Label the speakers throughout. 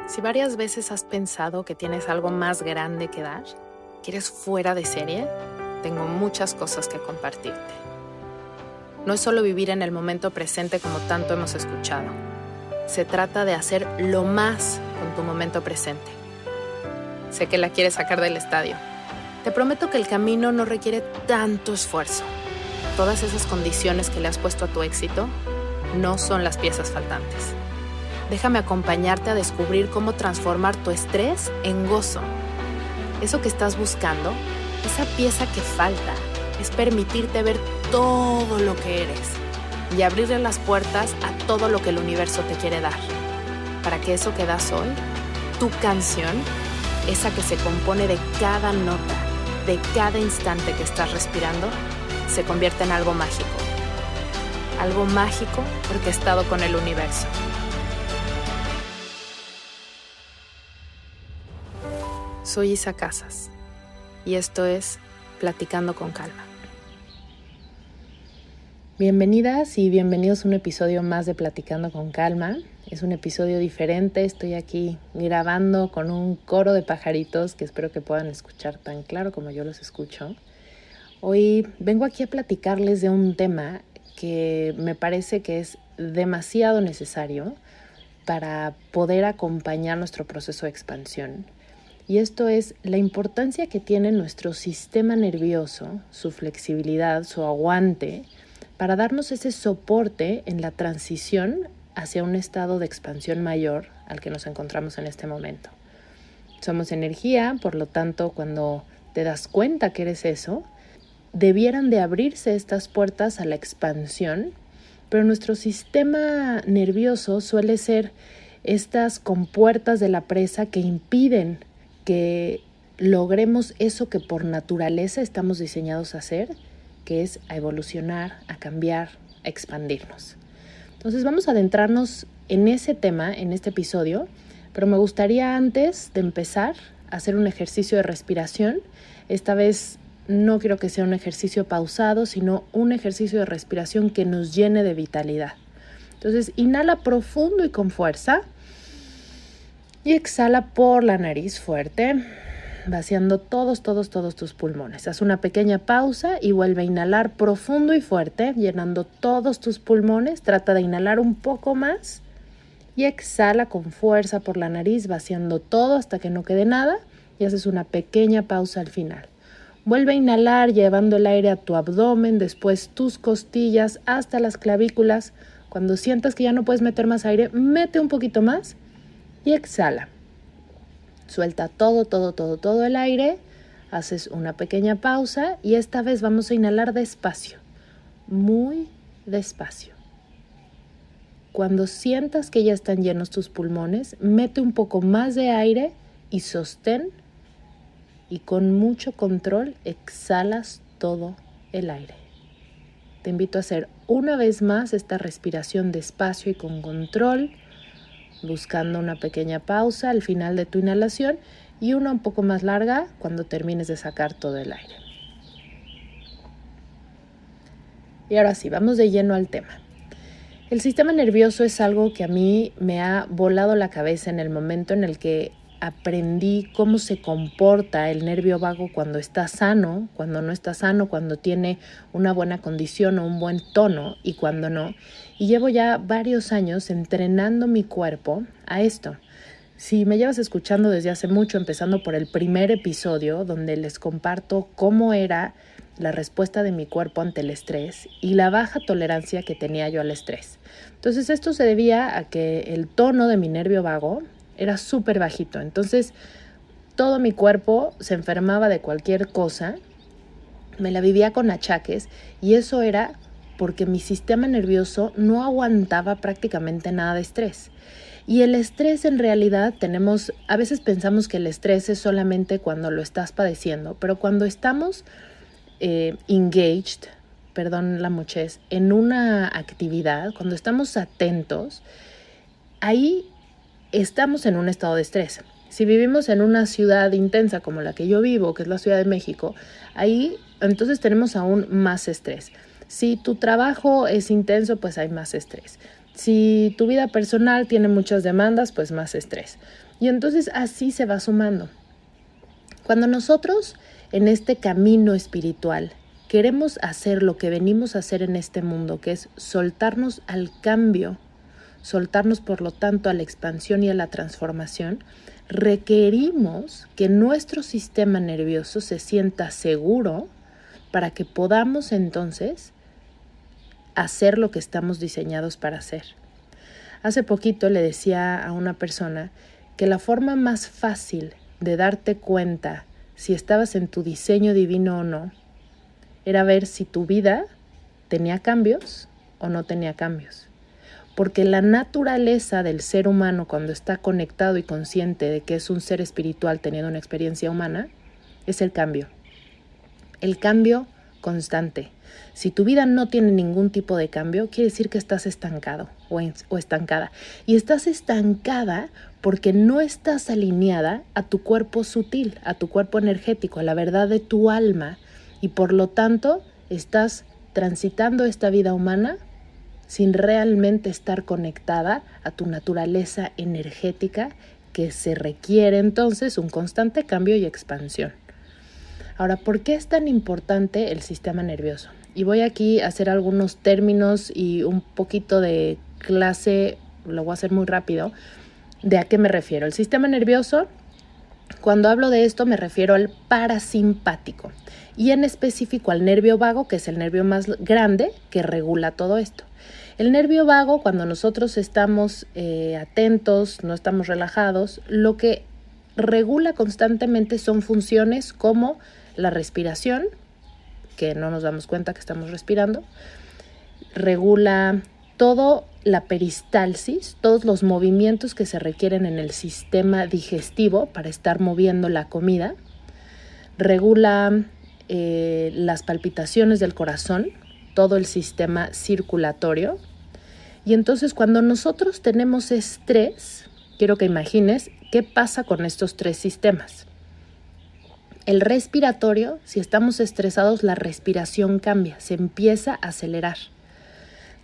Speaker 1: Si varias veces has pensado que tienes algo más grande que dar, que eres fuera de serie, tengo muchas cosas que compartirte. No es solo vivir en el momento presente como tanto hemos escuchado. Se trata de hacer lo más con tu momento presente. Sé que la quieres sacar del estadio. Te prometo que el camino no requiere tanto esfuerzo. Todas esas condiciones que le has puesto a tu éxito no son las piezas faltantes. Déjame acompañarte a descubrir cómo transformar tu estrés en gozo. Eso que estás buscando, esa pieza que falta, es permitirte ver todo lo que eres y abrirle las puertas a todo lo que el universo te quiere dar. Para que eso que das hoy, tu canción, esa que se compone de cada nota, de cada instante que estás respirando, se convierta en algo mágico. Algo mágico orquestado con el universo. Soy Isa Casas y esto es Platicando con Calma. Bienvenidas y bienvenidos a un episodio más de Platicando con Calma. Es un episodio diferente, estoy aquí grabando con un coro de pajaritos que espero que puedan escuchar tan claro como yo los escucho. Hoy vengo aquí a platicarles de un tema que me parece que es demasiado necesario para poder acompañar nuestro proceso de expansión. Y esto es la importancia que tiene nuestro sistema nervioso, su flexibilidad, su aguante, para darnos ese soporte en la transición hacia un estado de expansión mayor al que nos encontramos en este momento. Somos energía, por lo tanto, cuando te das cuenta que eres eso, debieran de abrirse estas puertas a la expansión, pero nuestro sistema nervioso suele ser estas compuertas de la presa que impiden que logremos eso que por naturaleza estamos diseñados a hacer, que es a evolucionar, a cambiar, a expandirnos. Entonces vamos a adentrarnos en ese tema en este episodio, pero me gustaría antes de empezar a hacer un ejercicio de respiración. Esta vez no quiero que sea un ejercicio pausado, sino un ejercicio de respiración que nos llene de vitalidad. Entonces inhala profundo y con fuerza. Y exhala por la nariz fuerte, vaciando todos tus pulmones. Haz una pequeña pausa y vuelve a inhalar profundo y fuerte, llenando todos tus pulmones. Trata de inhalar un poco más y exhala con fuerza por la nariz, vaciando todo hasta que no quede nada y haces una pequeña pausa al final. Vuelve a inhalar llevando el aire a tu abdomen, después tus costillas hasta las clavículas. Cuando sientas que ya no puedes meter más aire, mete un poquito más. Y exhala. Suelta todo el aire. Haces una pequeña pausa y esta vez vamos a inhalar despacio. Muy despacio. Cuando sientas que ya están llenos tus pulmones, mete un poco más de aire y sostén. Y con mucho control exhalas todo el aire. Te invito a hacer una vez más esta respiración despacio y con control, buscando una pequeña pausa al final de tu inhalación y una un poco más larga cuando termines de sacar todo el aire. Y ahora sí, vamos de lleno al tema. El sistema nervioso es algo que a mí me ha volado la cabeza en el momento en el que aprendí cómo se comporta el nervio vago cuando está sano, cuando no está sano, cuando tiene una buena condición o un buen tono y cuando no. Y llevo ya varios años entrenando mi cuerpo a esto. Si me llevas escuchando desde hace mucho, empezando por el primer episodio donde les comparto cómo era la respuesta de mi cuerpo ante el estrés y la baja tolerancia que tenía yo al estrés. Entonces esto se debía a que el tono de mi nervio vago era súper bajito. Entonces todo mi cuerpo se enfermaba de cualquier cosa, me la vivía con achaques y eso era porque mi sistema nervioso no aguantaba prácticamente nada de estrés. Y el estrés en realidad a veces pensamos que el estrés es solamente cuando lo estás padeciendo, pero cuando estamos engaged, perdón la muchez, en una actividad, cuando estamos atentos, ahí estamos en un estado de estrés. Si vivimos en una ciudad intensa como la que yo vivo, que es la Ciudad de México, ahí entonces tenemos aún más estrés. Si tu trabajo es intenso, pues hay más estrés. Si tu vida personal tiene muchas demandas, pues más estrés. Y entonces así se va sumando. Cuando nosotros en este camino espiritual queremos hacer lo que venimos a hacer en este mundo, que es soltarnos al cambio, soltarnos por lo tanto a la expansión y a la transformación, requerimos que nuestro sistema nervioso se sienta seguro para que podamos entonces hacer lo que estamos diseñados para hacer. Hace poquito le decía a una persona que la forma más fácil de darte cuenta si estabas en tu diseño divino o no, era ver si tu vida tenía cambios o no tenía cambios. Porque la naturaleza del ser humano cuando está conectado y consciente de que es un ser espiritual teniendo una experiencia humana, es el cambio. El cambio constante. Si tu vida no tiene ningún tipo de cambio, quiere decir que estás estancado o estancada. Y estás estancada porque no estás alineada a tu cuerpo sutil, a tu cuerpo energético, a la verdad de tu alma. Y por lo tanto, estás transitando esta vida humana sin realmente estar conectada a tu naturaleza energética, que se requiere entonces un constante cambio y expansión. Ahora, ¿por qué es tan importante el sistema nervioso? Y voy aquí a hacer algunos términos y un poquito de clase, lo voy a hacer muy rápido, de a qué me refiero. El sistema nervioso, cuando hablo de esto, me refiero al parasimpático y en específico al nervio vago, que es el nervio más grande que regula todo esto. El nervio vago, cuando nosotros estamos atentos, no estamos relajados, lo que regula constantemente son funciones como la respiración, que no nos damos cuenta que estamos respirando, regula todo la peristalsis, todos los movimientos que se requieren en el sistema digestivo para estar moviendo la comida, regula las palpitaciones del corazón, todo el sistema circulatorio. Y entonces cuando nosotros tenemos estrés, quiero que imagines qué pasa con estos tres sistemas. El respiratorio, si estamos estresados, la respiración cambia, se empieza a acelerar.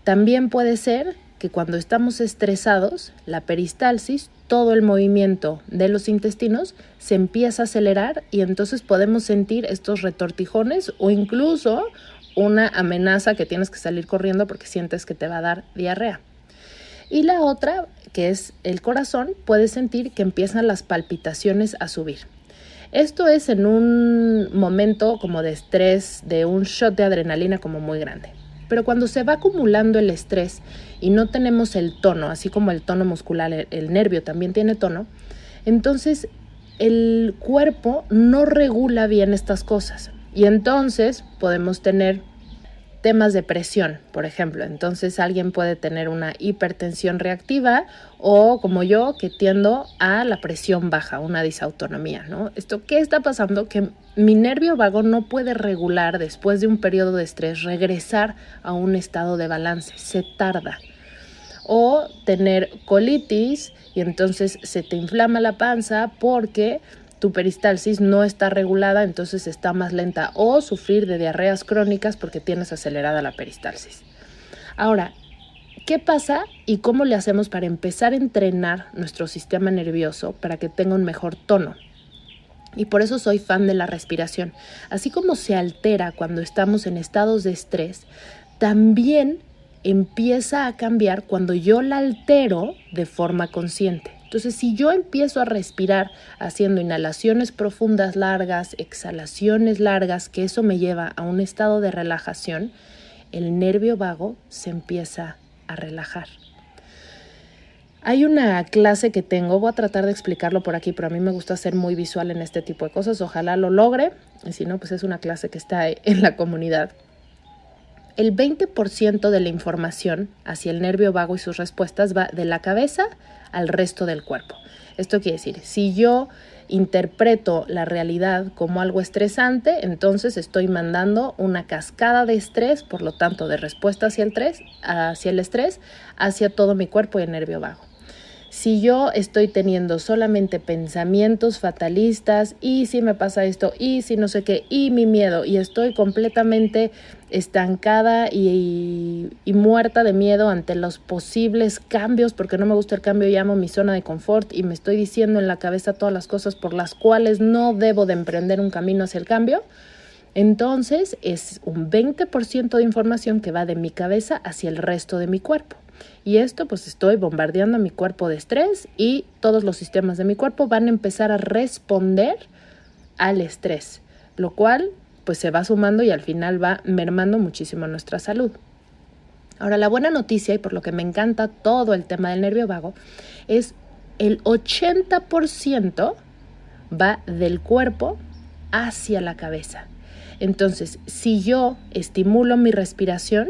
Speaker 1: También puede ser que cuando estamos estresados, la peristalsis, todo el movimiento de los intestinos se empieza a acelerar y entonces podemos sentir estos retortijones o incluso una amenaza que tienes que salir corriendo porque sientes que te va a dar diarrea. Y la otra, que es el corazón, puedes sentir que empiezan las palpitaciones a subir. Esto es en un momento como de estrés, de un shot de adrenalina como muy grande. Pero cuando se va acumulando el estrés y no tenemos el tono, así como el tono muscular, el nervio también tiene tono, entonces el cuerpo no regula bien estas cosas. Y entonces podemos tener temas de presión, por ejemplo. Entonces alguien puede tener una hipertensión reactiva o como yo, que tiendo a la presión baja, una disautonomía, ¿no? ¿Esto qué está pasando? Que mi nervio vago no puede regular después de un periodo de estrés, regresar a un estado de balance, se tarda. O tener colitis y entonces se te inflama la panza porque tu peristalsis no está regulada, entonces está más lenta, o sufrir de diarreas crónicas porque tienes acelerada la peristalsis. Ahora, ¿qué pasa y cómo le hacemos para empezar a entrenar nuestro sistema nervioso para que tenga un mejor tono? Y por eso soy fan de la respiración. Así como se altera cuando estamos en estados de estrés, también empieza a cambiar cuando yo la altero de forma consciente. Entonces, si yo empiezo a respirar haciendo inhalaciones profundas largas, exhalaciones largas, que eso me lleva a un estado de relajación, el nervio vago se empieza a relajar. Hay una clase que tengo, voy a tratar de explicarlo por aquí, pero a mí me gusta ser muy visual en este tipo de cosas, ojalá lo logre, y si no, pues es una clase que está en la comunidad. El 20% de la información hacia el nervio vago y sus respuestas va de la cabeza al resto del cuerpo. Esto quiere decir, si yo interpreto la realidad como algo estresante, entonces estoy mandando una cascada de estrés, por lo tanto de respuesta hacia el estrés, hacia todo mi cuerpo y el nervio vago. Si yo estoy teniendo solamente pensamientos fatalistas, y si me pasa esto, y si no sé qué, y mi miedo, y estoy completamente estancada y muerta de miedo ante los posibles cambios, porque no me gusta el cambio, llamo mi zona de confort y me estoy diciendo en la cabeza todas las cosas por las cuales no debo de emprender un camino hacia el cambio, entonces es un 20% de información que va de mi cabeza hacia el resto de mi cuerpo. Y esto pues estoy bombardeando a mi cuerpo de estrés y todos los sistemas de mi cuerpo van a empezar a responder al estrés, lo cual pues se va sumando y al final va mermando muchísimo nuestra salud. Ahora, la buena noticia, y por lo que me encanta todo el tema del nervio vago, es el 80% va del cuerpo hacia la cabeza. Entonces, si yo estimulo mi respiración,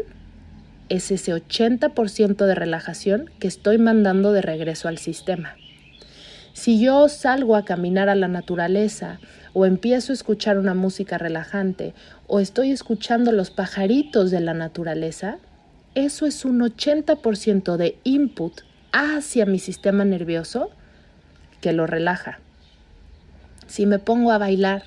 Speaker 1: es ese 80% de relajación que estoy mandando de regreso al sistema. Si yo salgo a caminar a la naturaleza o empiezo a escuchar una música relajante o estoy escuchando los pajaritos de la naturaleza, eso es un 80% de input hacia mi sistema nervioso que lo relaja. Si me pongo a bailar,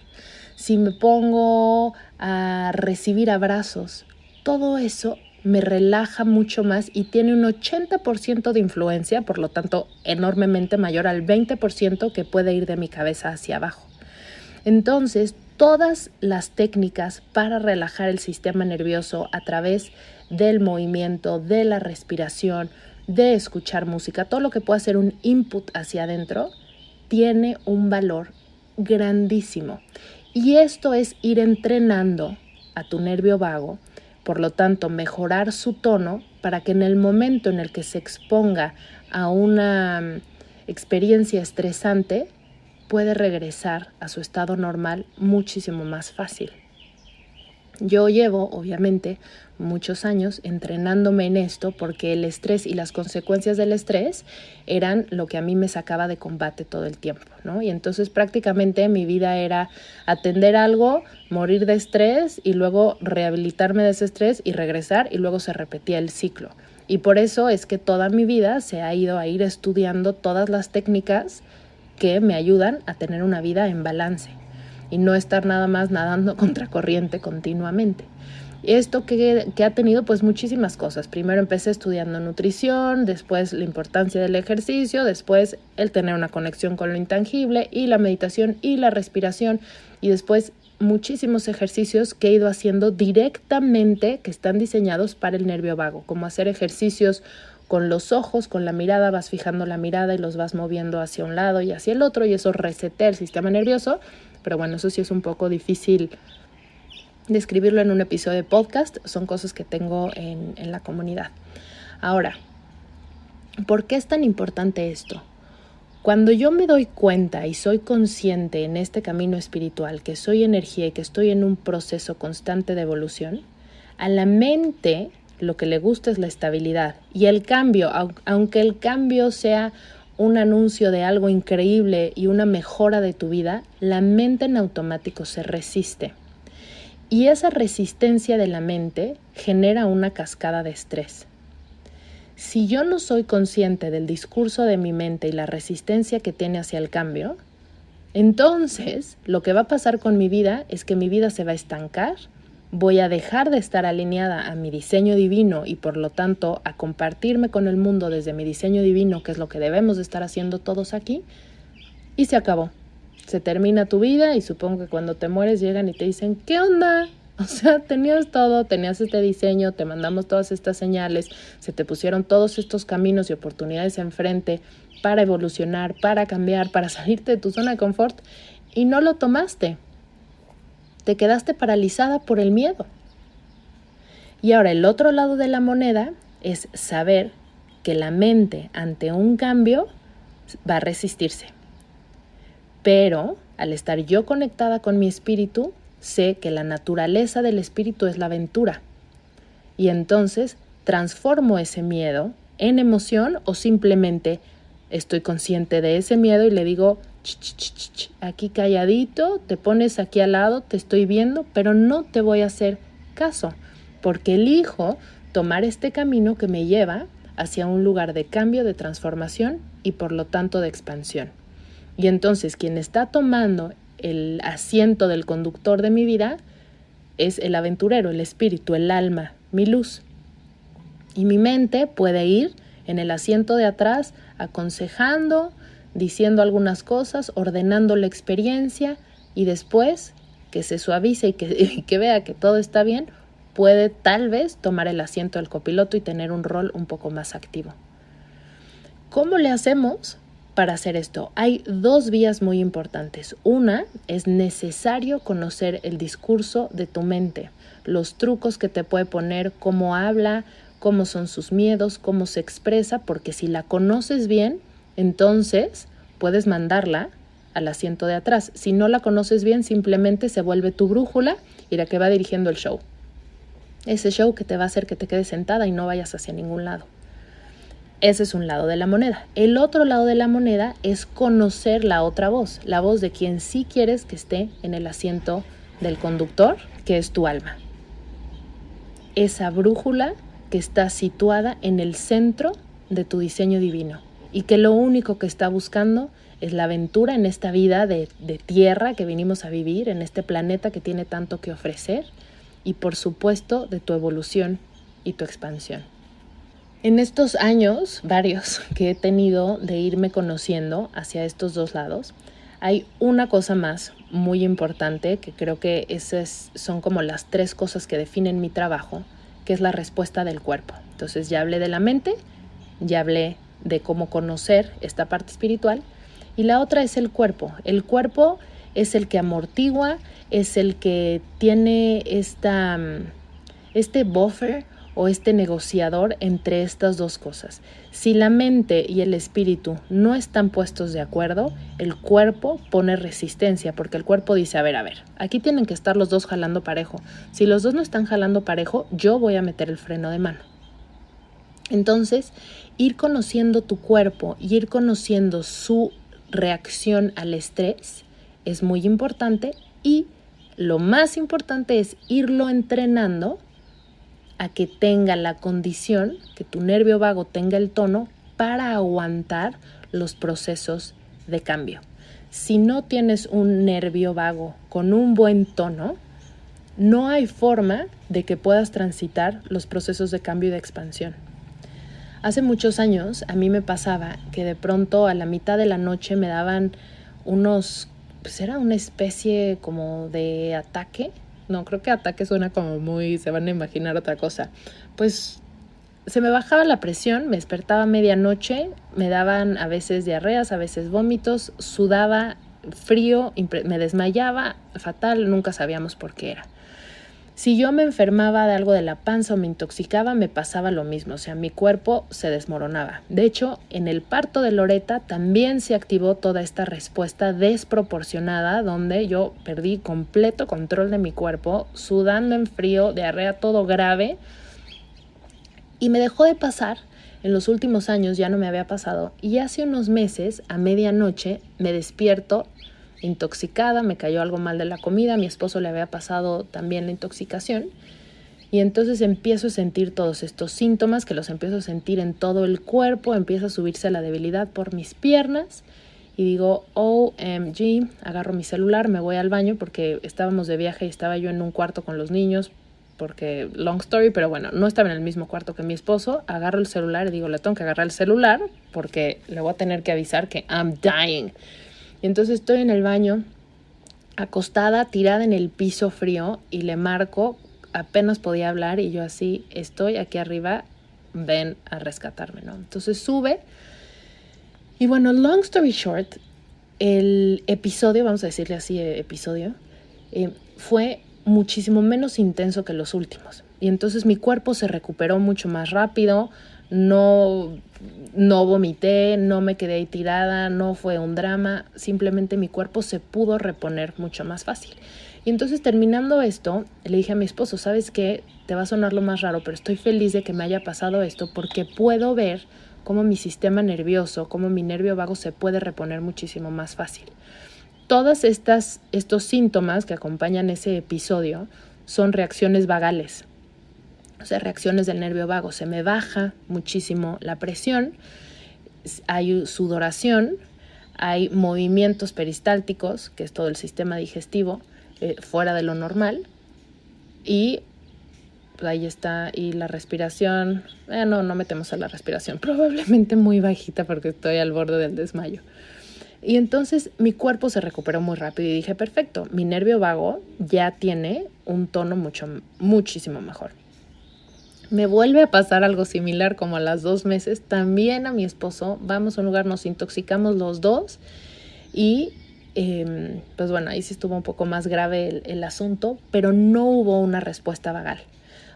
Speaker 1: si me pongo a recibir abrazos, todo eso me relaja mucho más y tiene un 80% de influencia, por lo tanto enormemente mayor al 20% que puede ir de mi cabeza hacia abajo. Entonces, todas las técnicas para relajar el sistema nervioso a través del movimiento, de la respiración, de escuchar música, todo lo que pueda ser un input hacia adentro, tiene un valor grandísimo. Y esto es ir entrenando a tu nervio vago, por lo tanto mejorar su tono para que en el momento en el que se exponga a una experiencia estresante puede regresar a su estado normal muchísimo más fácil. Yo llevo, obviamente, muchos años entrenándome en esto porque el estrés y las consecuencias del estrés eran lo que a mí me sacaba de combate todo el tiempo, ¿no? Y entonces prácticamente mi vida era atender algo, morir de estrés y luego rehabilitarme de ese estrés y regresar y luego se repetía el ciclo. Y por eso es que toda mi vida se ha ido a ir estudiando todas las técnicas que me ayudan a tener una vida en balance y no estar nada más nadando contracorriente continuamente. Esto que ha tenido pues muchísimas cosas. Primero empecé estudiando nutrición, después la importancia del ejercicio, después el tener una conexión con lo intangible y la meditación y la respiración y después muchísimos ejercicios que he ido haciendo directamente que están diseñados para el nervio vago, como hacer ejercicios con los ojos, con la mirada, vas fijando la mirada y los vas moviendo hacia un lado y hacia el otro y eso resetea el sistema nervioso. Pero bueno, eso sí es un poco difícil describirlo en un episodio de podcast. Son cosas que tengo en la comunidad. Ahora, ¿por qué es tan importante esto? Cuando yo me doy cuenta y soy consciente en este camino espiritual que soy energía y que estoy en un proceso constante de evolución, a la mente lo que le gusta es la estabilidad. Y el cambio, aunque el cambio sea un anuncio de algo increíble y una mejora de tu vida, la mente en automático se resiste. Y esa resistencia de la mente genera una cascada de estrés. Si yo no soy consciente del discurso de mi mente y la resistencia que tiene hacia el cambio, entonces lo que va a pasar con mi vida es que mi vida se va a estancar, voy a dejar de estar alineada a mi diseño divino y por lo tanto a compartirme con el mundo desde mi diseño divino, que es lo que debemos de estar haciendo todos aquí, y se acabó. Se termina tu vida y supongo que cuando te mueres llegan y te dicen, ¿qué onda? O sea, tenías todo, tenías este diseño, te mandamos todas estas señales, se te pusieron todos estos caminos y oportunidades enfrente para evolucionar, para cambiar, para salirte de tu zona de confort y no lo tomaste. Te quedaste paralizada por el miedo. Y ahora el otro lado de la moneda es saber que la mente ante un cambio va a resistirse. Pero al estar yo conectada con mi espíritu, sé que la naturaleza del espíritu es la aventura. Y entonces transformo ese miedo en emoción o simplemente estoy consciente de ese miedo y le digo, aquí calladito, te pones aquí al lado, te estoy viendo, pero no te voy a hacer caso, porque elijo tomar este camino que me lleva hacia un lugar de cambio, de transformación y por lo tanto de expansión. Y entonces quien está tomando el asiento del conductor de mi vida es el aventurero, el espíritu, el alma, mi luz. Y mi mente puede ir en el asiento de atrás aconsejando, diciendo algunas cosas, ordenando la experiencia y después que se suavice y que vea que todo está bien, puede tal vez tomar el asiento del copiloto y tener un rol un poco más activo. ¿Cómo le hacemos para hacer esto? Hay dos vías muy importantes. Una, es necesario conocer el discurso de tu mente, los trucos que te puede poner, cómo habla, cómo son sus miedos, cómo se expresa, porque si la conoces bien, entonces puedes mandarla al asiento de atrás. Si no la conoces bien, simplemente se vuelve tu brújula y la que va dirigiendo el show. Ese show que te va a hacer que te quedes sentada y no vayas hacia ningún lado. Ese es un lado de la moneda. El otro lado de la moneda es conocer la otra voz, la voz de quien sí quieres que esté en el asiento del conductor, que es tu alma. Esa brújula que está situada en el centro de tu diseño divino y que lo único que está buscando es la aventura en esta vida de tierra que vinimos a vivir, en este planeta que tiene tanto que ofrecer y por supuesto de tu evolución y tu expansión. En estos años, varios que he tenido de irme conociendo hacia estos dos lados, hay una cosa más muy importante que creo que son como las tres cosas que definen mi trabajo, que es la respuesta del cuerpo. Entonces ya hablé de la mente, ya hablé de cómo conocer esta parte espiritual y la otra es el cuerpo. El cuerpo es el que amortigua, es el que tiene este buffer o este negociador entre estas dos cosas. Si la mente y el espíritu no están puestos de acuerdo, el cuerpo pone resistencia, porque el cuerpo dice, a ver, aquí tienen que estar los dos jalando parejo. Si los dos no están jalando parejo, yo voy a meter el freno de mano. Entonces, ir conociendo tu cuerpo y ir conociendo su reacción al estrés es muy importante y lo más importante es irlo entrenando a que tenga la condición, que tu nervio vago tenga el tono para aguantar los procesos de cambio. Si no tienes un nervio vago con un buen tono, no hay forma de que puedas transitar los procesos de cambio y de expansión. Hace muchos años a mí me pasaba que de pronto a la mitad de la noche me daban era una especie como de ataque. No, creo que ataque suena como se van a imaginar otra cosa. Pues se me bajaba la presión, me despertaba a medianoche, me daban a veces diarreas, a veces vómitos, sudaba frío, me desmayaba, fatal, nunca sabíamos por qué era. Si yo me enfermaba de algo de la panza o me intoxicaba, me pasaba lo mismo, o sea, mi cuerpo se desmoronaba. De hecho, en el parto de Loreta también se activó toda esta respuesta desproporcionada, donde yo perdí completo control de mi cuerpo, sudando en frío, diarrea, todo grave, y me dejó de pasar. En los últimos años ya no me había pasado, y hace unos meses, a medianoche, me despierto intoxicada, me cayó algo mal de la comida, a mi esposo le había pasado también la intoxicación y entonces empiezo a sentir todos estos síntomas que los empiezo a sentir en todo el cuerpo, empieza a subirse la debilidad por mis piernas y digo, OMG, agarro mi celular, me voy al baño porque estábamos de viaje y estaba yo en un cuarto con los niños porque long story, pero bueno, no estaba en el mismo cuarto que mi esposo, agarro el celular y digo, le tengo que agarrar el celular porque le voy a tener que avisar que I'm dying. Y entonces estoy en el baño, acostada, tirada en el piso frío y le marco, apenas podía hablar y yo así, estoy aquí arriba, ven a rescatarme, ¿no? Entonces sube y bueno, long story short, el episodio, vamos a decirle así, fue muchísimo menos intenso que los últimos. Y entonces mi cuerpo se recuperó mucho más rápido, no vomité, no me quedé ahí tirada, no fue un drama, simplemente mi cuerpo se pudo reponer mucho más fácil. Y entonces terminando esto, le dije a mi esposo, ¿sabes qué? Te va a sonar lo más raro, pero estoy feliz de que me haya pasado esto porque puedo ver cómo mi sistema nervioso, cómo mi nervio vago se puede reponer muchísimo más fácil. Todos estos síntomas que acompañan ese episodio son reacciones vagales. O sea, reacciones del nervio vago. Se me baja muchísimo la presión, hay sudoración, hay movimientos peristálticos, que es todo el sistema digestivo, fuera de lo normal, y ahí está, y la respiración, no metemos a la respiración, probablemente muy bajita porque estoy al borde del desmayo. Y entonces mi cuerpo se recuperó muy rápido y dije, perfecto, mi nervio vago ya tiene un tono muchísimo mejor. Me vuelve a pasar algo similar como a los 2 meses, también a mi esposo, vamos a un lugar, nos intoxicamos los dos y pues bueno, ahí sí estuvo un poco más grave el asunto, pero no hubo una respuesta vagal.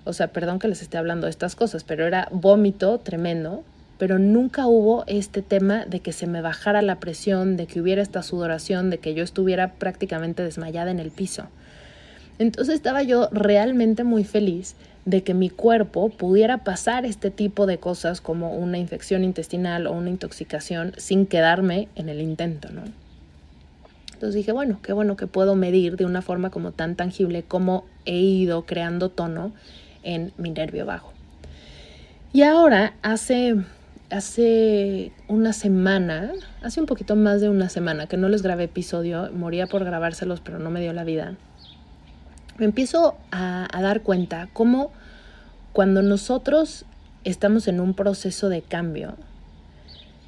Speaker 1: O sea, perdón que les esté hablando de estas cosas, pero era vómito tremendo, pero nunca hubo este tema de que se me bajara la presión, de que hubiera esta sudoración, de que yo estuviera prácticamente desmayada en el piso. Entonces estaba yo realmente muy feliz de que mi cuerpo pudiera pasar este tipo de cosas como una infección intestinal o una intoxicación sin quedarme en el intento, ¿no? Entonces dije, bueno, qué bueno que puedo medir de una forma como tan tangible cómo he ido creando tono en mi nervio vago. Y ahora hace una semana, hace un poquito más de una semana que no les grabé episodio, moría por grabárselos pero no me dio la vida, me empiezo a dar cuenta cómo cuando nosotros estamos en un proceso de cambio,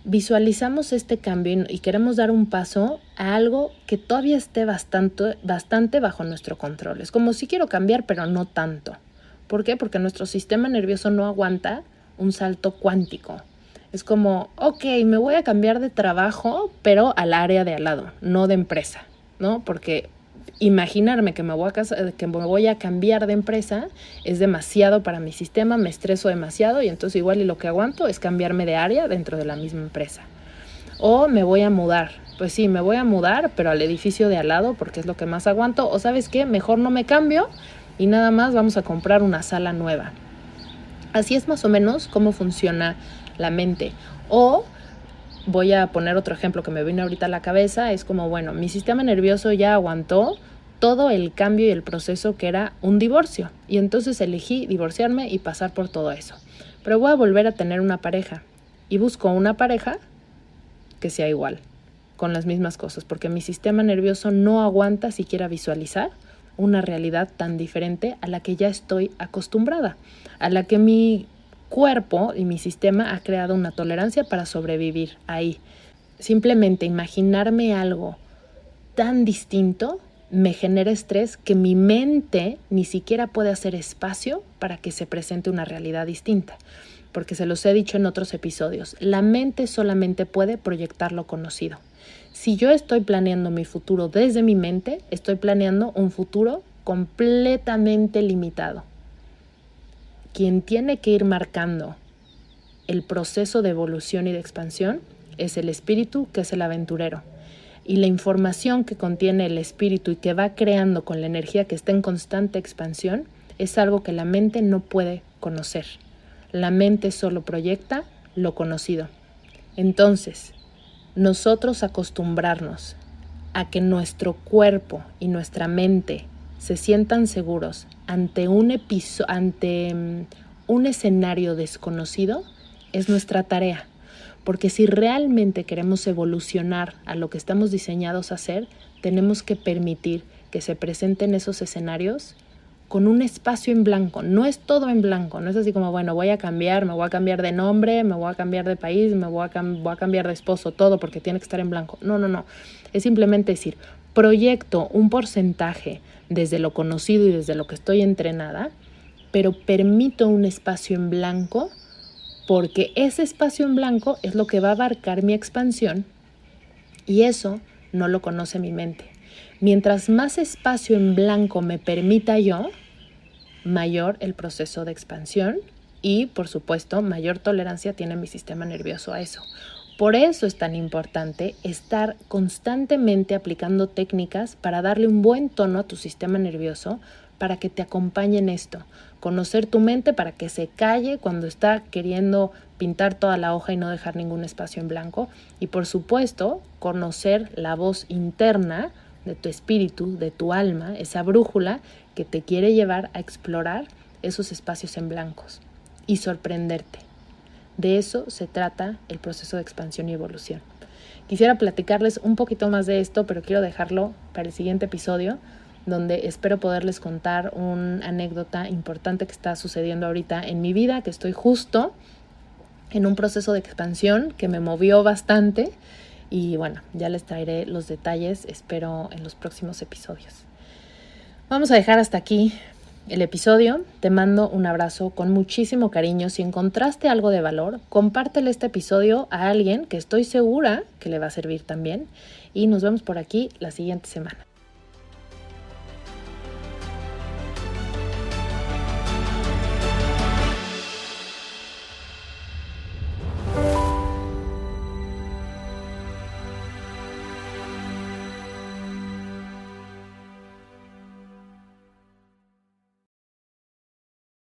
Speaker 1: visualizamos este cambio y queremos dar un paso a algo que todavía esté bastante bajo nuestro control. Es como si quiero cambiar, pero no tanto. ¿Por qué? Porque nuestro sistema nervioso no aguanta un salto cuántico. Es como, ok, me voy a cambiar de trabajo, pero al área de al lado, no de empresa, ¿no? Porque imaginarme que me voy a cambiar de empresa es demasiado para mi sistema, me estreso demasiado y entonces igual y lo que aguanto es cambiarme de área dentro de la misma empresa. O me voy a mudar, pues sí, me voy a mudar, pero al edificio de al lado porque es lo que más aguanto. O ¿sabes qué? Mejor no me cambio y nada más vamos a comprar una sala nueva. Así es más o menos cómo funciona la mente. O voy a poner otro ejemplo que me vino ahorita a la cabeza, es como, bueno, mi sistema nervioso ya aguantó todo el cambio y el proceso que era un divorcio. Y entonces elegí divorciarme y pasar por todo eso. Pero voy a volver a tener una pareja. Y busco una pareja que sea igual, con las mismas cosas, porque mi sistema nervioso no aguanta siquiera visualizar una realidad tan diferente a la que ya estoy acostumbrada, a la que mi cuerpo y mi sistema ha creado una tolerancia para sobrevivir ahí. Simplemente imaginarme algo tan distinto me genera estrés que mi mente ni siquiera puede hacer espacio para que se presente una realidad distinta. Porque se los he dicho en otros episodios, la mente solamente puede proyectar lo conocido. Si yo estoy planeando mi futuro desde mi mente, estoy planeando un futuro completamente limitado. Quien tiene que ir marcando el proceso de evolución y de expansión es el espíritu, que es el aventurero. Y la información que contiene el espíritu y que va creando con la energía que está en constante expansión es algo que la mente no puede conocer. La mente solo proyecta lo conocido. Entonces, nosotros acostumbrarnos a que nuestro cuerpo y nuestra mente se sientan seguros ante un escenario desconocido es nuestra tarea. Porque si realmente queremos evolucionar a lo que estamos diseñados a hacer, tenemos que permitir que se presenten esos escenarios con un espacio en blanco. No es todo en blanco, no es así como, bueno, voy a cambiar, me voy a cambiar de nombre, me voy a cambiar de país, me voy a cambiar de esposo, todo porque tiene que estar en blanco. No. Es simplemente decir, proyecto un porcentaje desde lo conocido y desde lo que estoy entrenada, pero permito un espacio en blanco porque ese espacio en blanco es lo que va a abarcar mi expansión y eso no lo conoce mi mente. Mientras más espacio en blanco me permita yo, mayor el proceso de expansión y, por supuesto, mayor tolerancia tiene mi sistema nervioso a eso. Por eso es tan importante estar constantemente aplicando técnicas para darle un buen tono a tu sistema nervioso para que te acompañe en esto. Conocer tu mente para que se calle cuando está queriendo pintar toda la hoja y no dejar ningún espacio en blanco. Y, por supuesto, conocer la voz interna de tu espíritu, de tu alma, esa brújula que te quiere llevar a explorar esos espacios en blancos y sorprenderte. De eso se trata el proceso de expansión y evolución. Quisiera platicarles un poquito más de esto, pero quiero dejarlo para el siguiente episodio, donde espero poderles contar una anécdota importante que está sucediendo ahorita en mi vida, que estoy justo en un proceso de expansión que me movió bastante y bueno, ya les traeré los detalles, espero en los próximos episodios. Vamos a dejar hasta aquí el episodio. Te mando un abrazo con muchísimo cariño. Si encontraste algo de valor, compártele este episodio a alguien que estoy segura que le va a servir también y nos vemos por aquí la siguiente semana.